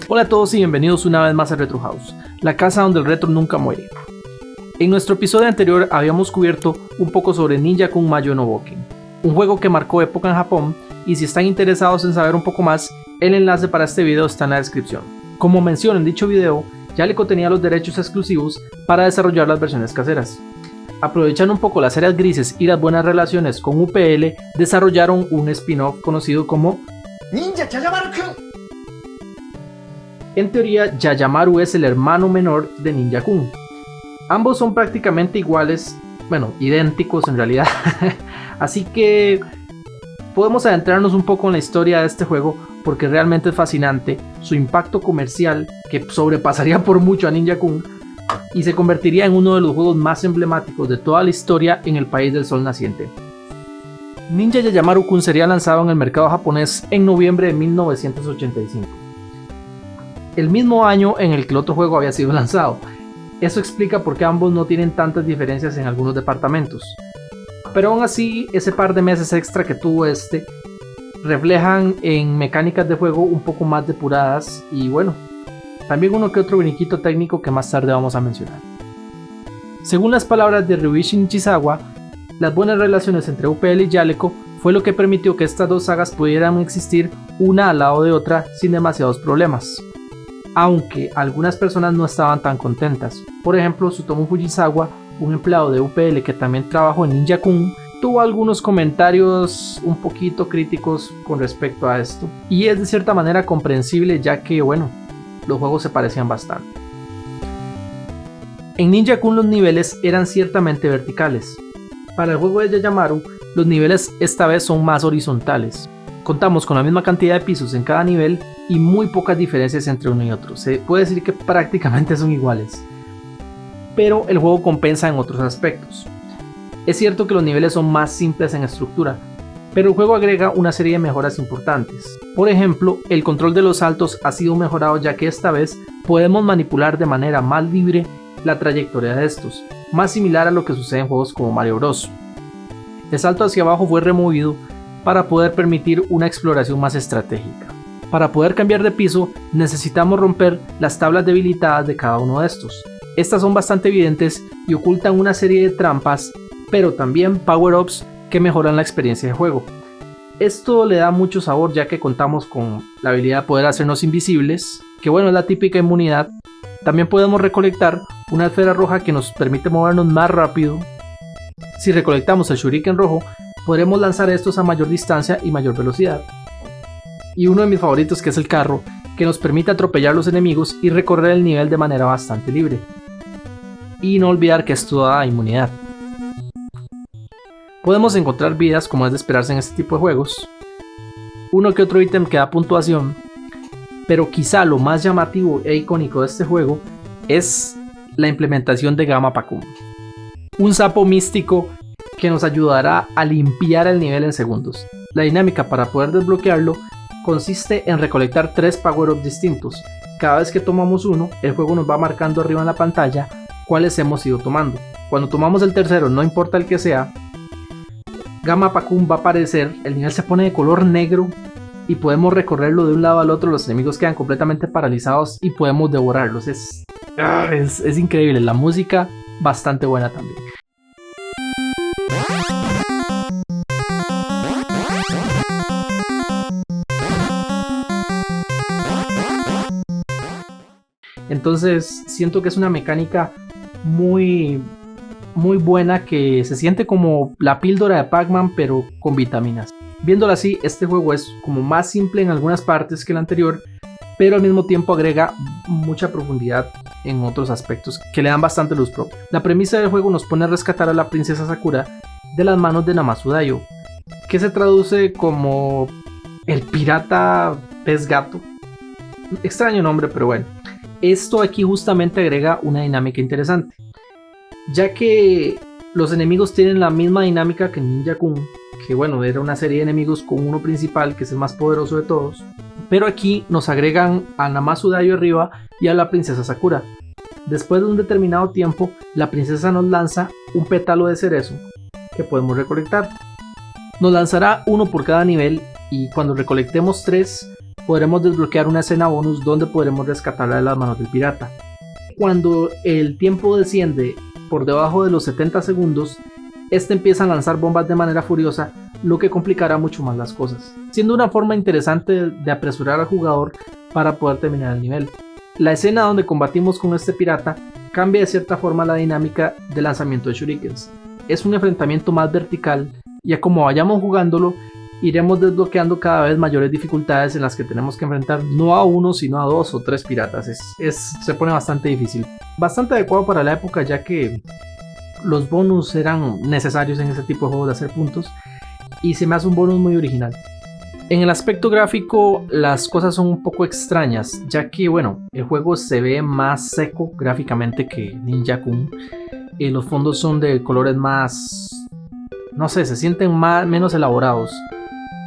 Hola a todos y bienvenidos una vez más a Retro House, la casa donde el retro nunca muere. En nuestro episodio anterior habíamos cubierto un poco sobre Ninja-kun Majo no Boken, un juego que marcó época en Japón, y si están interesados en saber un poco más, el enlace para este video está en la descripción. Como mencioné en dicho video, Jaleco tenía los derechos exclusivos para desarrollar las versiones caseras. Aprovechando un poco las áreas grises y las buenas relaciones con UPL, desarrollaron un spin-off conocido como Ninja Yayamaru-kun. En teoría, Yayamaru es el hermano menor de Ninja-kun. Ambos son prácticamente iguales, bueno, idénticos en realidad. Así que podemos adentrarnos un poco en la historia de este juego porque realmente es fascinante, su impacto comercial que sobrepasaría por mucho a Ninja-kun y se convertiría en uno de los juegos más emblemáticos de toda la historia en el país del sol naciente. Ninja Yayamaru-kun sería lanzado en el mercado japonés en noviembre de 1985, el mismo año en el que el otro juego había sido lanzado. Eso explica por qué ambos no tienen tantas diferencias en algunos departamentos, pero aún así ese par de meses extra que tuvo reflejan en mecánicas de juego un poco más depuradas y bueno, también uno que otro brinquito técnico que más tarde vamos a mencionar. Según las palabras de Ryuichi Nishizawa, las buenas relaciones entre UPL y Jaleco fue lo que permitió que estas dos sagas pudieran existir una al lado de otra sin demasiados problemas, aunque algunas personas no estaban tan contentas. Por ejemplo, Tsutomu Fujisawa, un empleado de UPL que también trabajó en Ninja-kun, tuvo algunos comentarios un poquito críticos con respecto a esto, y es de cierta manera comprensible ya que, bueno, los juegos se parecían bastante. En Ninja-kun los niveles eran ciertamente verticales. Para el juego de Yayamaru, los niveles esta vez son más horizontales. Contamos con la misma cantidad de pisos en cada nivel y muy pocas diferencias entre uno y otro. Se puede decir que prácticamente son iguales. Pero el juego compensa en otros aspectos. Es cierto que los niveles son más simples en estructura, pero el juego agrega una serie de mejoras importantes. Por ejemplo, el control de los saltos ha sido mejorado ya que esta vez podemos manipular de manera más libre la trayectoria de estos, más similar a lo que sucede en juegos como Mario Bros. El salto hacia abajo fue removido para poder permitir una exploración más estratégica. Para poder cambiar de piso necesitamos romper las tablas debilitadas de cada uno de estos. Estas son bastante evidentes y ocultan una serie de trampas, pero también power-ups que mejoran la experiencia de juego. Esto le da mucho sabor ya que contamos con la habilidad de poder hacernos invisibles, que bueno, es la típica inmunidad. También podemos recolectar una esfera roja que nos permite movernos más rápido. Si recolectamos el shuriken rojo, podremos lanzar estos a mayor distancia y mayor velocidad. Y uno de mis favoritos, que es el carro, que nos permite atropellar los enemigos y recorrer el nivel de manera bastante libre. Y no olvidar que esto da inmunidad. Podemos encontrar vidas como es de esperarse en este tipo de juegos, uno que otro ítem que da puntuación, pero quizá lo más llamativo e icónico de este juego es la implementación de Gamma Pakun, un sapo místico que nos ayudará a limpiar el nivel en segundos. La dinámica para poder desbloquearlo consiste en recolectar 3 power-ups distintos. Cada vez que tomamos uno, el juego nos va marcando arriba en la pantalla cuáles hemos ido tomando. Cuando tomamos el tercero, no importa el que sea, Gamma Pakun va a aparecer, el nivel se pone de color negro y podemos recorrerlo de un lado al otro, los enemigos quedan completamente paralizados y podemos devorarlos. Es increíble, la música bastante buena también. Entonces siento que es una mecánica muy buena que se siente como la píldora de Pac-Man pero con vitaminas. Viéndolo así, este juego es como más simple en algunas partes que el anterior, pero al mismo tiempo agrega mucha profundidad en otros aspectos que le dan bastante luz propia. La premisa del juego nos pone a rescatar a la princesa Sakura de las manos de Namazu Daioh, que se traduce como el pirata pez gato. Extraño nombre, pero bueno. Esto aquí justamente agrega una dinámica interesante, ya que los enemigos tienen la misma dinámica que Ninja-kun, que bueno, era una serie de enemigos con uno principal que es el más poderoso de todos, pero aquí nos agregan a Namazu Daioh arriba y a la princesa Sakura. Después de un determinado tiempo, la princesa nos lanza un pétalo de cerezo que podemos recolectar. Nos lanzará uno por cada nivel y cuando recolectemos 3 podremos desbloquear una escena bonus donde podremos rescatarla de las manos del pirata. Cuando el tiempo desciende por debajo de los 70 segundos, este empieza a lanzar bombas de manera furiosa, lo que complicará mucho más las cosas, siendo una forma interesante de apresurar al jugador para poder terminar el nivel. La escena donde combatimos con este pirata cambia de cierta forma la dinámica de lanzamiento de shurikens. Es un enfrentamiento más vertical, y a como vayamos jugándolo, iremos desbloqueando cada vez mayores dificultades en las que tenemos que enfrentar no a uno sino a 2 o 3 piratas. Se pone bastante difícil, bastante adecuado para la época, ya que los bonus eran necesarios en ese tipo de juegos de hacer puntos, y se me hace un bonus muy original. En el aspecto gráfico las cosas son un poco extrañas, ya que bueno, el juego se ve más seco gráficamente que Ninja Kun. Los fondos son de colores más, no sé, se sienten menos elaborados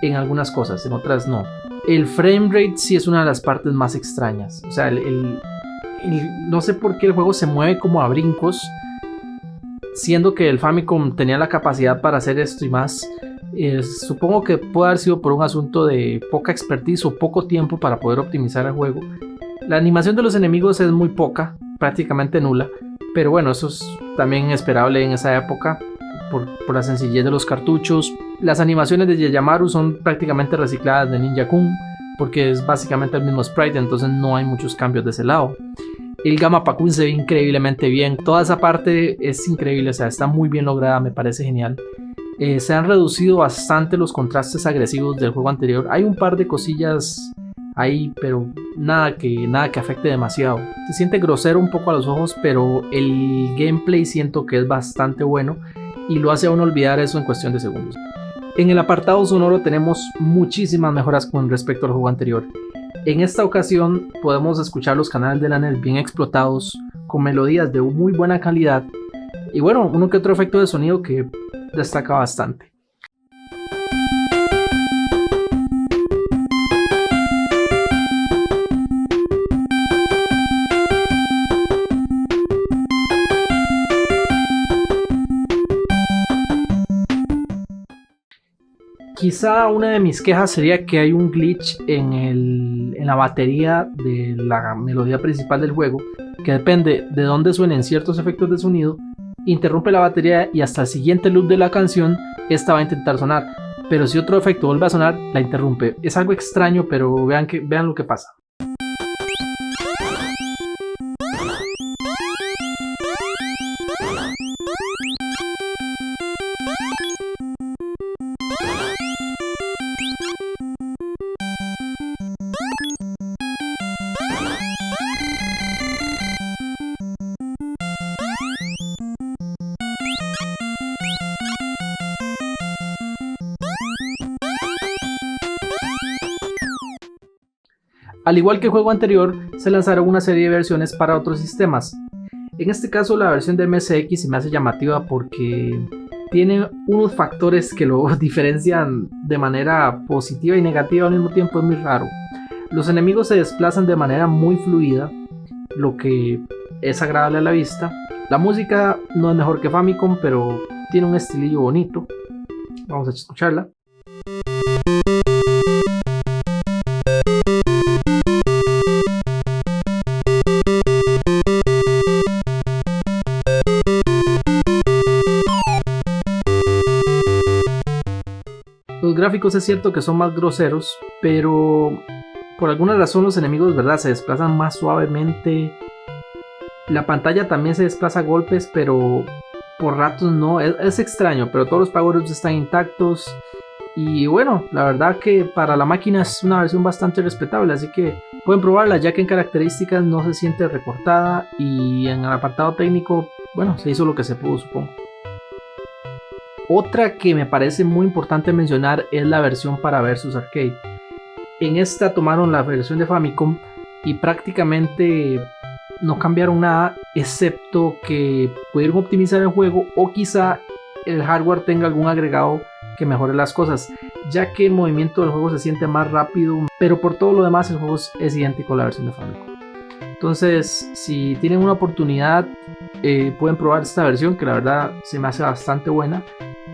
en algunas cosas, en otras no. El frame rate sí es una de las partes más extrañas, o sea, no sé por qué el juego se mueve como a brincos, siendo que el Famicom tenía la capacidad para hacer esto y más. Supongo que puede haber sido por un asunto de poca expertise o poco tiempo para poder optimizar el juego. La animación de los enemigos es muy poca, prácticamente nula, pero bueno, eso es también esperable en esa época por la sencillez de los cartuchos. Las animaciones de Yayamaru son prácticamente recicladas de Ninja Kun, porque es básicamente el mismo sprite, entonces no hay muchos cambios de ese lado. El Gamma Pakun se ve increíblemente bien, toda esa parte es increíble, o sea, está muy bien lograda, me parece genial. Se han reducido bastante los contrastes agresivos del juego anterior. Hay un par de cosillas ahí, pero nada que afecte demasiado. Se siente grosero un poco a los ojos, pero el gameplay siento que es bastante bueno y lo hace a uno olvidar eso en cuestión de segundos. En el apartado sonoro tenemos muchísimas mejoras con respecto al juego anterior. En esta ocasión podemos escuchar los canales de la NES bien explotados, con melodías de muy buena calidad y bueno, uno que otro efecto de sonido que destaca bastante. Quizá una de mis quejas sería que hay un glitch en la batería de la melodía principal del juego, que depende de dónde suenen ciertos efectos de sonido, interrumpe la batería y hasta el siguiente loop de la canción esta va a intentar sonar, pero si otro efecto vuelve a sonar la interrumpe. Es algo extraño, pero vean lo que pasa. Al igual que el juego anterior, se lanzaron una serie de versiones para otros sistemas. En este caso la versión de MSX se me hace llamativa porque tiene unos factores que lo diferencian de manera positiva y negativa al mismo tiempo. Es muy raro. Los enemigos se desplazan de manera muy fluida, lo que es agradable a la vista. La música no es mejor que Famicom, pero tiene un estilillo bonito. Vamos a escucharla. Los gráficos es cierto que son más groseros, pero por alguna razón los enemigos, ¿verdad?, se desplazan más suavemente. La pantalla también se desplaza a golpes, pero por ratos no. Es extraño, pero todos los power-ups están intactos. Y bueno, la verdad que para la máquina es una versión bastante respetable, así que pueden probarla, ya que en características no se siente recortada y en el apartado técnico, bueno, se hizo lo que se pudo, supongo. Otra que me parece muy importante mencionar es la versión para Versus Arcade. En esta tomaron la versión de Famicom y prácticamente no cambiaron nada, excepto que pudieron optimizar el juego o quizá el hardware tenga algún agregado que mejore las cosas, ya que el movimiento del juego se siente más rápido, pero por todo lo demás el juego es idéntico a la versión de Famicom. Entonces, si tienen una oportunidad, pueden probar esta versión, que la verdad se me hace bastante buena.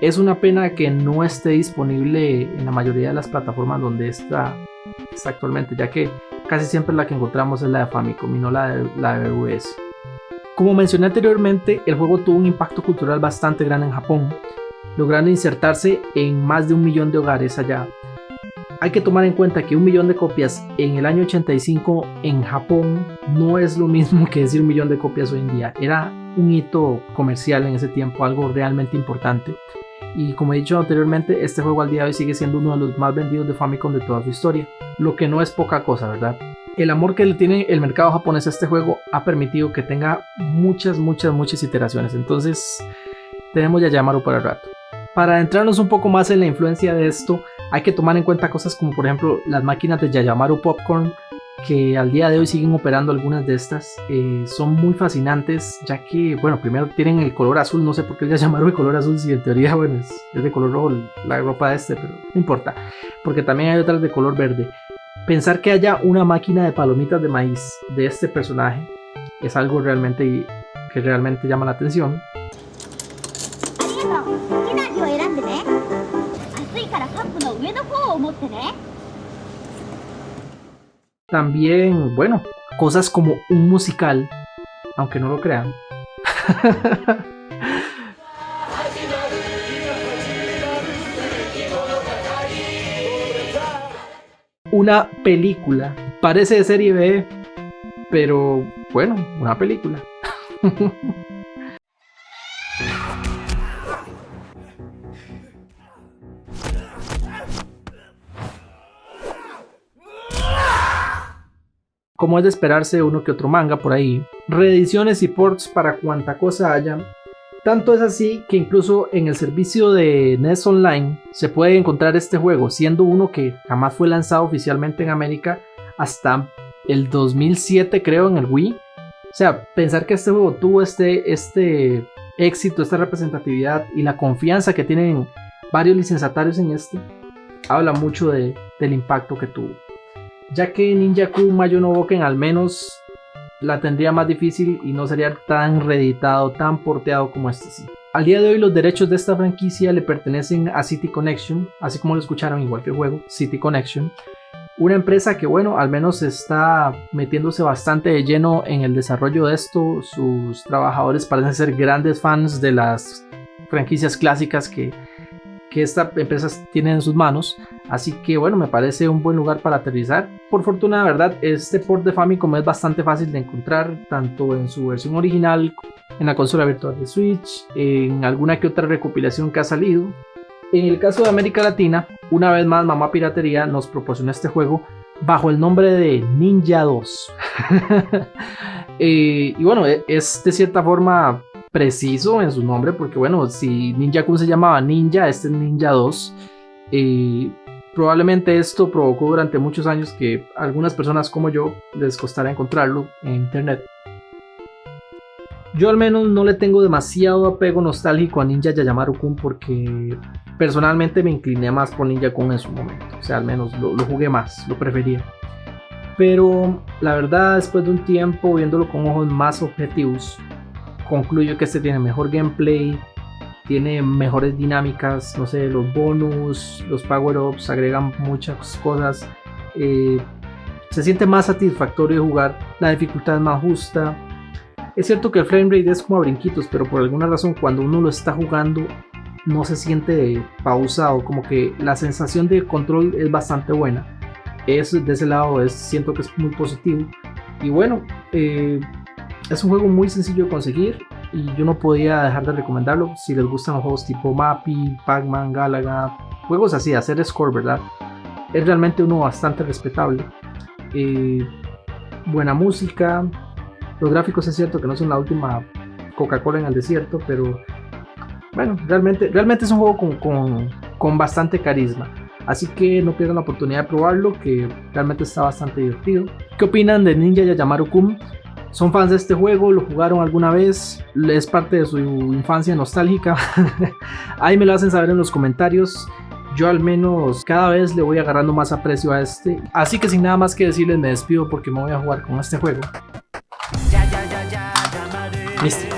Es una pena que no esté disponible en la mayoría de las plataformas donde esta está actualmente, ya que casi siempre la que encontramos es la de Famicom y no la de BBS. Como mencioné anteriormente, el juego tuvo un impacto cultural bastante grande en Japón, logrando insertarse en más de 1 millón de hogares allá. Hay que tomar en cuenta que 1 millón de copias en el año 85 en Japón no es lo mismo que decir 1 millón de copias hoy en día. Era un hito comercial en ese tiempo, algo realmente importante. Y como he dicho anteriormente, este juego al día de hoy sigue siendo uno de los más vendidos de Famicom de toda su historia, lo que no es poca cosa, ¿verdad? El amor que le tiene el mercado japonés a este juego ha permitido que tenga muchas iteraciones. Entonces tenemos Yayamaru para el rato. Para adentrarnos un poco más en la influencia de esto, hay que tomar en cuenta cosas como por ejemplo las máquinas de Yayamaru Popcorn, que al día de hoy siguen operando algunas de estas. Son muy fascinantes, ya que, bueno, primero tienen el color azul. No sé por qué el Yayamaru de color azul, si en teoría, bueno, es de color rojo la ropa de este, pero no importa, porque también hay otras de color verde. Pensar que haya una máquina de palomitas de maíz de este personaje es algo realmente llama la atención. También, bueno, cosas como un musical, aunque no lo crean. Una película, parece de serie B, pero bueno, una película. Como es de esperarse, uno que otro manga por ahí, reediciones y ports para cuanta cosa haya. Tanto es así que incluso en el servicio de NES Online se puede encontrar este juego, siendo uno que jamás fue lanzado oficialmente en América hasta el 2007, creo, en el Wii. O sea, pensar que este juego tuvo este éxito, esta representatividad y la confianza que tienen varios licenciatarios en este, habla mucho del impacto que tuvo. Ya que Ninjaku Mayo no Boken al menos la tendría más difícil y no sería tan reeditado, tan porteado como este sí. Al día de hoy los derechos de esta franquicia le pertenecen a City Connection, así como lo escucharon igual que el juego, City Connection. Una empresa que, bueno, al menos está metiéndose bastante de lleno en el desarrollo de esto. Sus trabajadores parecen ser grandes fans de las franquicias clásicas que esta empresa tiene en sus manos. Así que, bueno, me parece un buen lugar para aterrizar. Por fortuna, de verdad, este port de Famicom es bastante fácil de encontrar, tanto en su versión original, en la consola virtual de Switch, en alguna que otra recopilación que ha salido. En el caso de América Latina, una vez más Mamá Piratería nos proporciona este juego bajo el nombre de Ninja 2. Y bueno, es de cierta forma preciso en su nombre, porque bueno, si Ninjaku se llamaba Ninja, este es Ninja 2. Probablemente esto provocó durante muchos años que algunas personas como yo les costara encontrarlo en internet. Yo al menos no le tengo demasiado apego nostálgico a Ninja Yayamaru-kun, porque personalmente me incliné más por Ninja-kun en su momento. O sea, al menos lo jugué más, lo prefería. Pero la verdad, después de un tiempo viéndolo con ojos más objetivos, concluyo que este tiene mejor gameplay, tiene mejores dinámicas, no sé, los bonus, los power-ups agregan muchas cosas. Se siente más satisfactorio de jugar, la dificultad es más justa. Es cierto que el framerate es como a brinquitos, pero por alguna razón cuando uno lo está jugando no se siente pausado, como que la sensación de control es bastante buena. De ese lado siento que es muy positivo. Y bueno, es un juego muy sencillo de conseguir y yo no podía dejar de recomendarlo si les gustan los juegos tipo Mappy, Pac-Man, Galaga, juegos así, hacer score, ¿verdad? Es realmente uno bastante respetable. Buena música. Los gráficos es cierto que no son la última Coca-Cola en el desierto, pero bueno, realmente es un juego con bastante carisma. Así que no pierdan la oportunidad de probarlo, que realmente está bastante divertido. ¿Qué opinan de Ninja Yayamaru-kun? ¿Son fans de este juego? ¿Lo jugaron alguna vez? ¿Es parte de su infancia nostálgica? Ahí me lo hacen saber en los comentarios. Yo al menos cada vez le voy agarrando más aprecio a este. Así que sin nada más que decirles, me despido porque me voy a jugar con este juego. Listo.